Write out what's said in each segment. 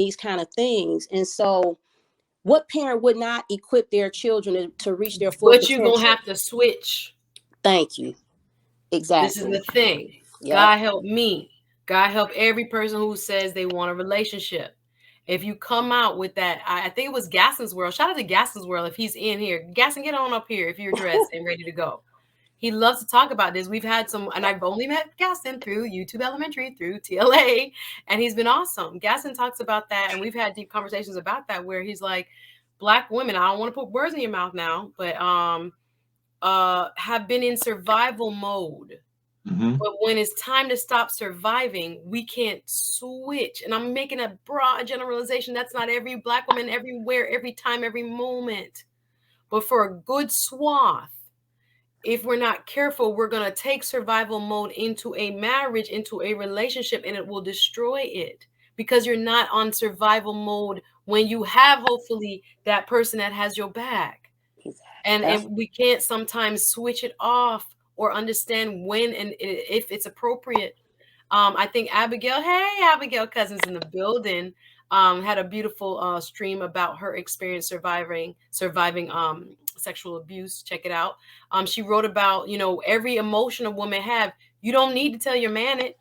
these kind of things. And so what parent would not equip their children to reach their full But you're potential? going to have to switch. Thank you. Exactly. This is the thing. Yep. God help me. God help every person who says they want a relationship. If you come out with that, I think it was Gaston's World. Shout out to Gaston's World if he's in here. Gaston, get on up here if you're dressed and ready to go. He loves to talk about this. We've had some, and I've only met Gaston through YouTube Elementary, through TLA, and he's been awesome. Gaston talks about that, and we've had deep conversations about that where he's like, Black women, I don't want to put words in your mouth now, but have been in survival mode. Mm-hmm. But when it's time to stop surviving, we can't switch. And I'm making a broad generalization. That's not every Black woman everywhere, every time, every moment. But for a good swath, if we're not careful, we're going to take survival mode into a marriage, into a relationship, and it will destroy it because you're not on survival mode when you have, hopefully, that person that has your back. And we can't sometimes switch it off or understand when and if it's appropriate. I think Abigail, hey, Abigail Cousins in the building, had a beautiful stream about her experience surviving sexual abuse. Check it out. She wrote about, every emotion a woman have. You don't need to tell your man it.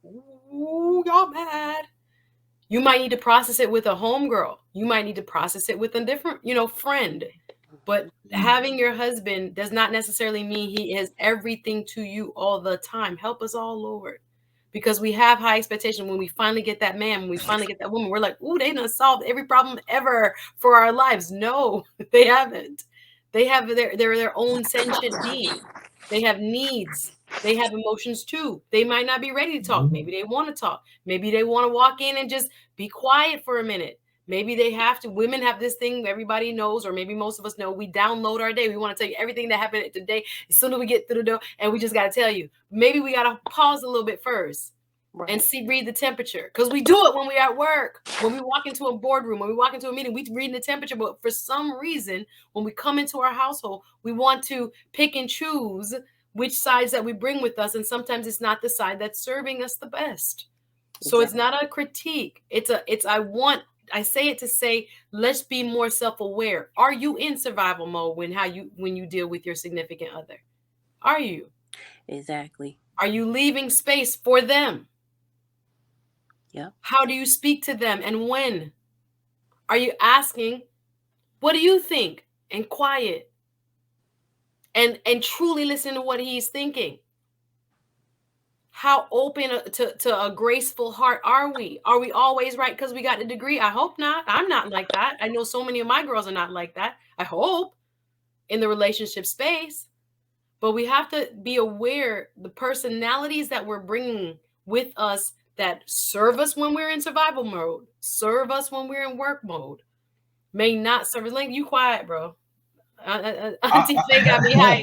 Ooh, y'all mad. You might need to process it with a homegirl. You might need to process it with a different, friend. But having your husband does not necessarily mean he is everything to you all the time. Help us all, Lord. Because we have high expectation when we finally get that man, when we finally get that woman, we're like, ooh, they done solved every problem ever for our lives. No, they haven't. They have their own sentient being. They have needs. They have emotions too. They might not be ready to talk. Maybe they want to talk. Maybe they want to walk in and just be quiet for a minute. Maybe they have to. Women have this thing everybody knows, or maybe most of us know. We download our day. We want to tell you everything that happened today as soon as we get through the door, and we just got to tell you. Maybe we got to pause a little bit first and read the temperature, because we do it when we're at work, when we walk into a boardroom, when we walk into a meeting, we read the temperature. But for some reason, when we come into our household, we want to pick and choose which sides that we bring with us, and sometimes it's not the side that's serving us the best. So it's not a critique. I say it to say, let's be more self-aware. Are you in survival mode when you deal with your significant other? Are you? Exactly. Are you leaving space for them? Yeah. How do you speak to them and when? Are you asking, what do you think? And quiet. And truly listen to what he's thinking. How open to a graceful heart are we? Are we always right because we got a degree? I hope not. I'm not like that. I know so many of my girls are not like that. I hope in the relationship space. But we have to be aware the personalities that we're bringing with us that serve us when we're in survival mode, serve us when we're in work mode, may not serve us. Like, you quiet, bro. Auntie Faye got me hyped.